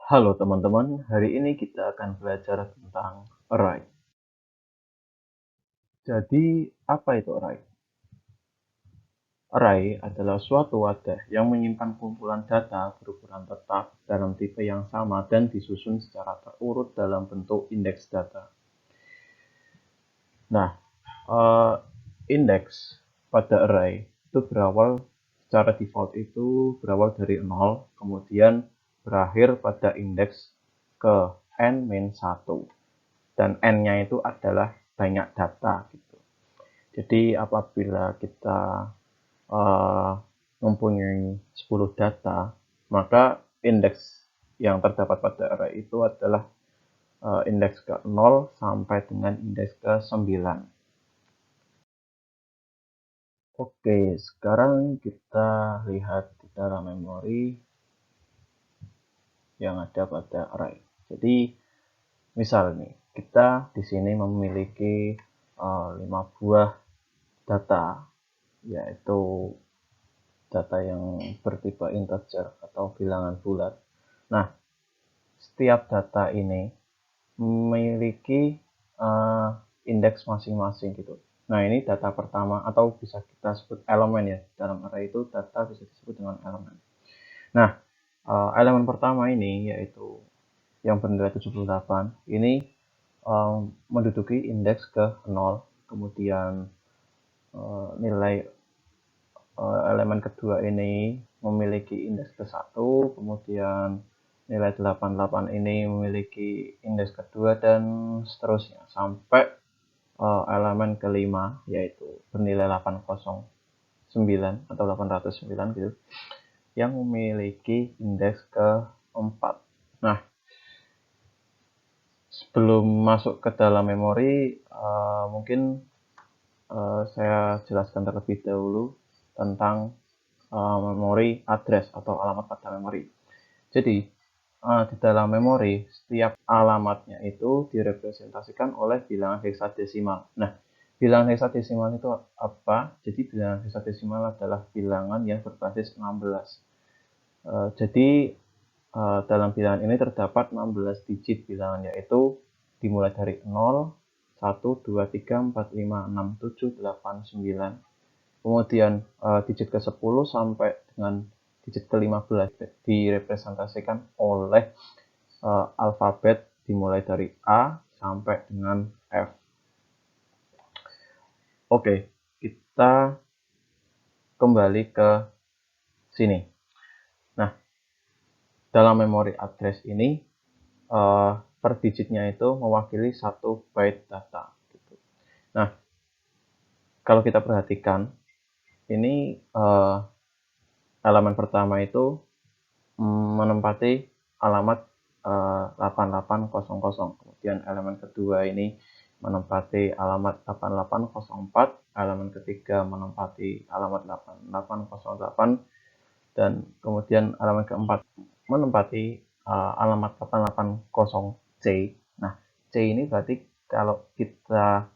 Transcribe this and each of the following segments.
Halo teman-teman, hari ini kita akan belajar tentang array. Jadi, apa itu array? Array adalah suatu wadah yang menyimpan kumpulan data berukuran tetap dalam tipe yang sama dan disusun secara terurut dalam bentuk indeks data. Nah, indeks pada array itu berawal secara default itu berawal dari 0, kemudian berakhir pada indeks ke n-1. Dan n-nya itu adalah banyak data gitu. Jadi apabila kita uh, mempunyai 10 data, maka indeks yang terdapat pada array itu adalah indeks ke 0 sampai dengan indeks ke 9. Oke, sekarang kita lihat di dalam memori yang ada pada array. Jadi misal nih, kita di sini memiliki 5 buah data, yaitu data yang bertipe integer atau bilangan bulat. Nah, setiap data ini memiliki indeks masing-masing gitu. Nah, ini data pertama atau bisa kita sebut elemen ya. Dalam array itu data bisa disebut dengan elemen. Nah, elemen pertama ini yaitu yang bernilai 78 ini menduduki indeks ke 0, kemudian nilai elemen kedua ini memiliki indeks ke 1, kemudian nilai 88 ini memiliki indeks kedua, dan seterusnya sampai elemen kelima yaitu bernilai 809 atau 809 gitu, yang memiliki indeks ke-4. Nah, sebelum masuk ke dalam memori, mungkin saya jelaskan terlebih dahulu tentang memori address atau alamat pada memori. Jadi, di dalam memori, setiap alamatnya itu direpresentasikan oleh bilangan heksadesimal. Nah, bilangan heksadesimal itu apa? Jadi, bilangan heksadesimal adalah bilangan yang berbasis 16. Jadi, dalam bilangan ini terdapat 16 digit bilangan, yaitu dimulai dari 0, 1, 2, 3, 4, 5, 6, 7, 8, 9. Kemudian digit ke-10 sampai dengan digit ke-15 direpresentasikan oleh alfabet dimulai dari A sampai dengan F. Oke, kita kembali ke sini. Nah, dalam memori address ini per digitnya itu mewakili 1 byte data. Nah, kalau kita perhatikan, ini elemen pertama itu menempati alamat 8800. Kemudian elemen kedua ini menempati alamat 8804, elemen ketiga menempati alamat 8808, dan kemudian elemen keempat menempati alamat 880C. Nah, C ini berarti kalau kita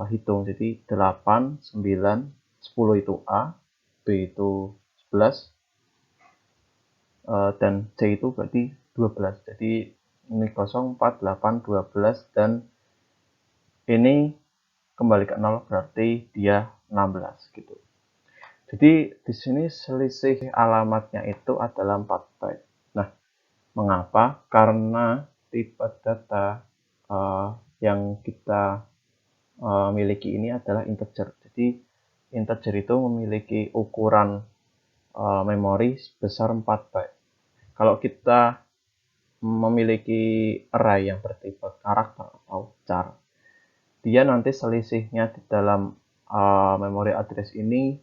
hitung, jadi 8, 9, 10 itu A, B itu 11, dan C itu berarti 12. Jadi ini 0, 4, 8, 12, dan ini kembali ke 0 berarti dia 16 gitu. Jadi di sini selisih alamatnya itu adalah 4 byte. Nah, mengapa? Karena tipe data yang kita miliki ini adalah integer. Jadi integer itu memiliki ukuran memori sebesar 4 byte. Kalau kita memiliki array yang bertipe karakter atau char, dia nanti selisihnya di dalam memori address ini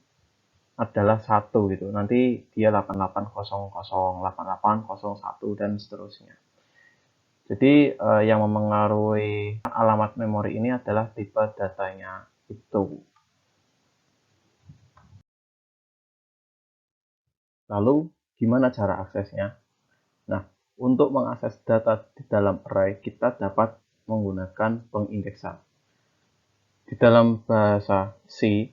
adalah 1 gitu. Nanti dia 8800, 8801 dan seterusnya. Jadi yang memengaruhi alamat memori ini adalah tipe datanya itu. Lalu gimana cara aksesnya? Nah, untuk mengakses data di dalam array, kita dapat menggunakan pengindeksan. Di dalam bahasa C,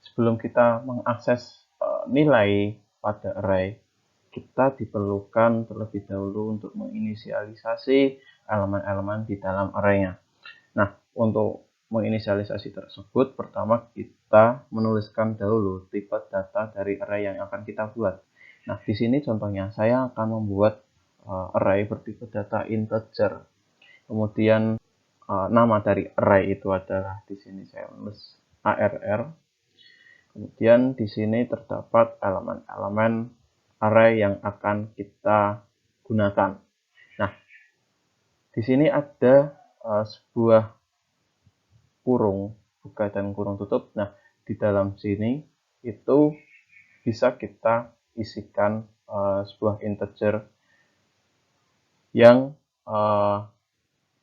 sebelum kita mengakses nilai pada array, kita diperlukan terlebih dahulu untuk menginisialisasi elemen-elemen di dalam arraynya. Nah, untuk menginisialisasi tersebut, pertama kita menuliskan dahulu tipe data dari array yang akan kita buat. Nah, di sini contohnya saya akan membuat array bertipe data integer. Kemudian nama dari array itu adalah di sini saya tulis arr. Kemudian di sini terdapat elemen-elemen array yang akan kita gunakan. Nah, di sini ada sebuah kurung buka dan kurung tutup. Nah, di dalam sini itu bisa kita isikan sebuah integer yang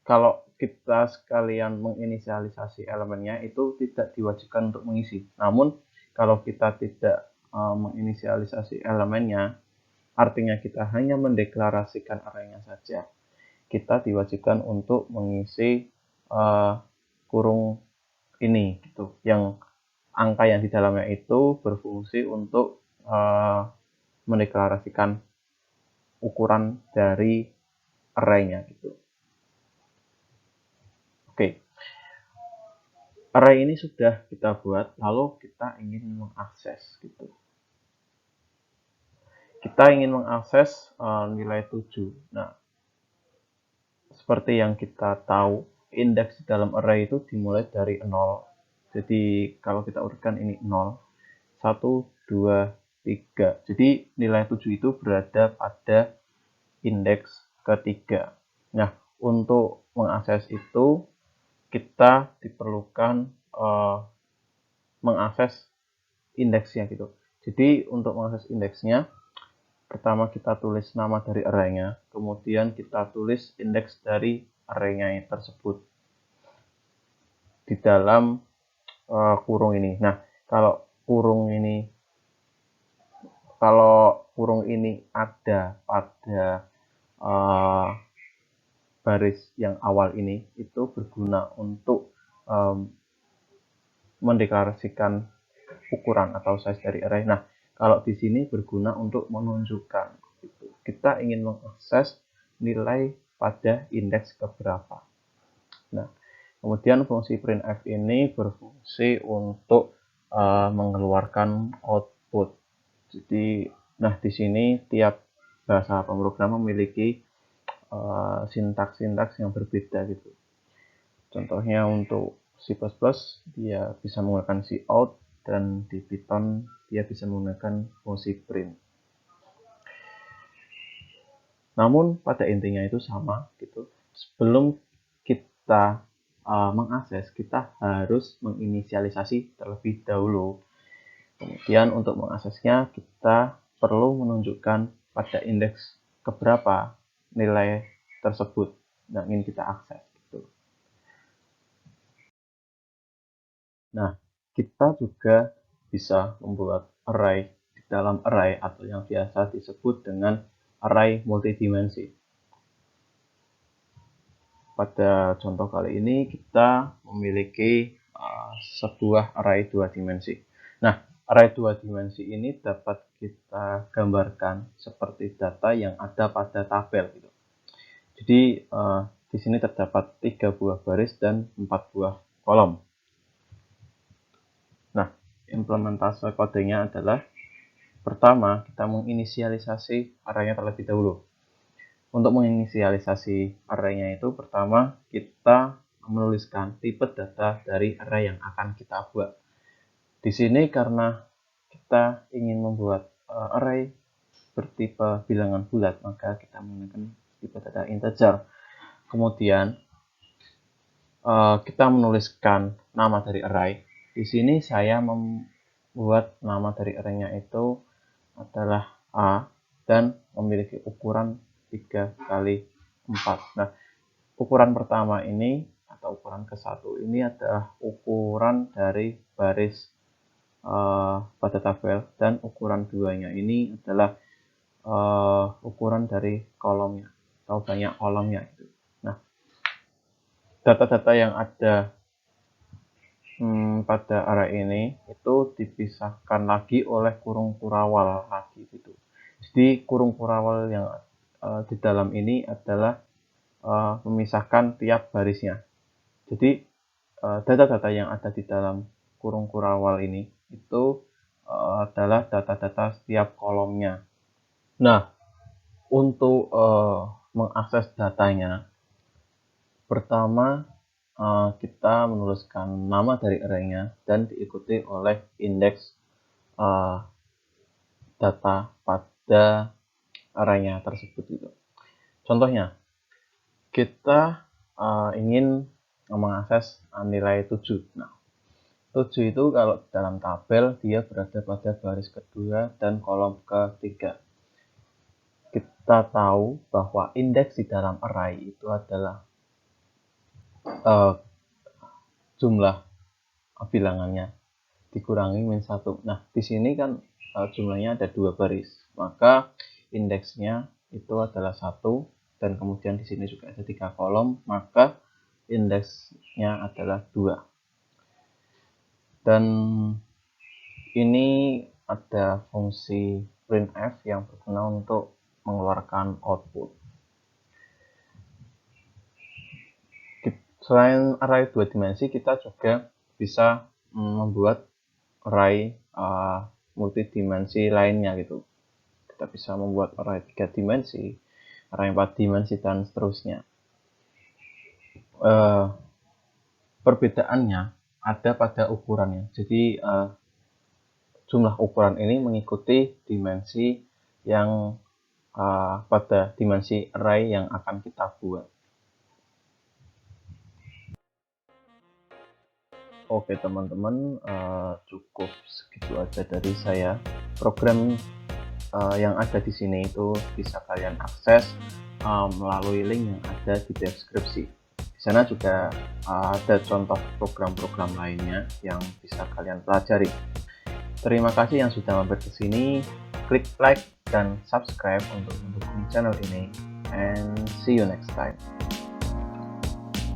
kalau kita sekalian menginisialisasi elemennya itu tidak diwajibkan untuk mengisi. Namun kalau kita tidak menginisialisasi elemennya, artinya kita hanya mendeklarasikan arraynya saja, kita diwajibkan untuk mengisi kurung ini gitu, yang angka yang di dalamnya itu berfungsi untuk mendeklarasikan ukuran dari arraynya gitu. Oke, array ini sudah kita buat, lalu kita ingin mengakses gitu. Kita ingin mengakses nilai 7. Nah, seperti yang kita tahu, indeks di dalam array itu dimulai dari 0. Jadi kalau kita urutkan ini 0, 1, 2, 3. Jadi nilai 7 itu berada pada indeks ketiga. Nah, untuk mengakses itu kita diperlukan mengakses indeksnya gitu. Jadi untuk mengakses indeksnya, pertama kita tulis nama dari arraynya, kemudian kita tulis indeks dari arraynya tersebut di dalam kurung ini. Nah, kalau kurung ini ada pada baris yang awal ini, itu berguna untuk mendeklarasikan ukuran atau size dari array. Nah, kalau di sini berguna untuk menunjukkan gitu. Kita ingin mengakses nilai pada indeks keberapa. Nah, kemudian fungsi printf ini berfungsi untuk mengeluarkan output. Jadi, nah di sini tiap bahasa pemrogram memiliki sintaks-sintaks yang berbeda gitu. Contohnya untuk C++ dia bisa menggunakan cout, dan di Python dia bisa menggunakan fungsi print. Namun pada intinya itu sama gitu. Sebelum kita mengakses, kita harus menginisialisasi terlebih dahulu. Kemudian untuk mengaksesnya kita perlu menunjukkan pada indeks keberapa nilai tersebut yang ingin kita akses. Nah, kita juga bisa membuat array di dalam array atau yang biasa disebut dengan array multidimensi. Pada contoh kali ini kita memiliki sebuah array 2 dimensi. Nah, array 2 dimensi ini dapat kita gambarkan seperti data yang ada pada tabel gitu. Jadi di sini terdapat 3 buah baris dan 4 buah kolom. Nah, implementasi kodenya adalah pertama, kita menginisialisasi arraynya terlebih dahulu. Untuk menginisialisasi arraynya itu, pertama kita menuliskan tipe data dari array yang akan kita buat. Di sini karena kita ingin membuat array bertipe bilangan bulat, maka kita menggunakan tipe data integer. Kemudian kita menuliskan nama dari array. Di sini saya membuat nama dari arraynya itu adalah A dan memiliki ukuran 3 kali 4. Nah, ukuran pertama ini atau ukuran ke-1 ini adalah ukuran dari baris pada tabel, dan ukuran 2-nya ini adalah ukuran dari kolomnya atau banyak kolomnya. Nah, data-data yang ada pada array ini itu dipisahkan lagi oleh kurung kurawal lagi gitu. Jadi kurung kurawal yang di dalam ini adalah memisahkan tiap barisnya. Jadi data-data yang ada di dalam kurung kurawal ini itu adalah data-data setiap kolomnya. Nah, untuk mengakses datanya, pertama kita menuliskan nama dari array-nya dan diikuti oleh indeks data pada array-nya tersebut itu. Contohnya, kita ingin mengakses nilai 7. Nah, 7 itu kalau dalam tabel dia berada pada baris kedua dan kolom ketiga. Kita tahu bahwa indeks di dalam array itu adalah jumlah bilangannya dikurangi min 1. Nah, di sini kan jumlahnya ada 2 baris, maka indeksnya itu adalah 1, dan kemudian di sini juga ada 3 kolom, maka indeksnya adalah 2. Dan ini ada fungsi printf yang berguna untuk mengeluarkan output. Selain array 2 dimensi, kita juga bisa membuat array multidimensi lainnya gitu. Kita bisa membuat array 3 dimensi, array 4 dimensi, dan seterusnya. Perbedaannya ada pada ukurannya. Jadi jumlah ukuran ini mengikuti dimensi yang pada dimensi array yang akan kita buat. Oke teman-teman, cukup segitu aja dari saya. Program yang ada di sini itu bisa kalian akses melalui link yang ada di deskripsi. Di sana juga ada contoh program-program lainnya yang bisa kalian pelajari. Terima kasih yang sudah mampir ke sini. Klik like dan subscribe untuk mendukung channel ini. And see you next time.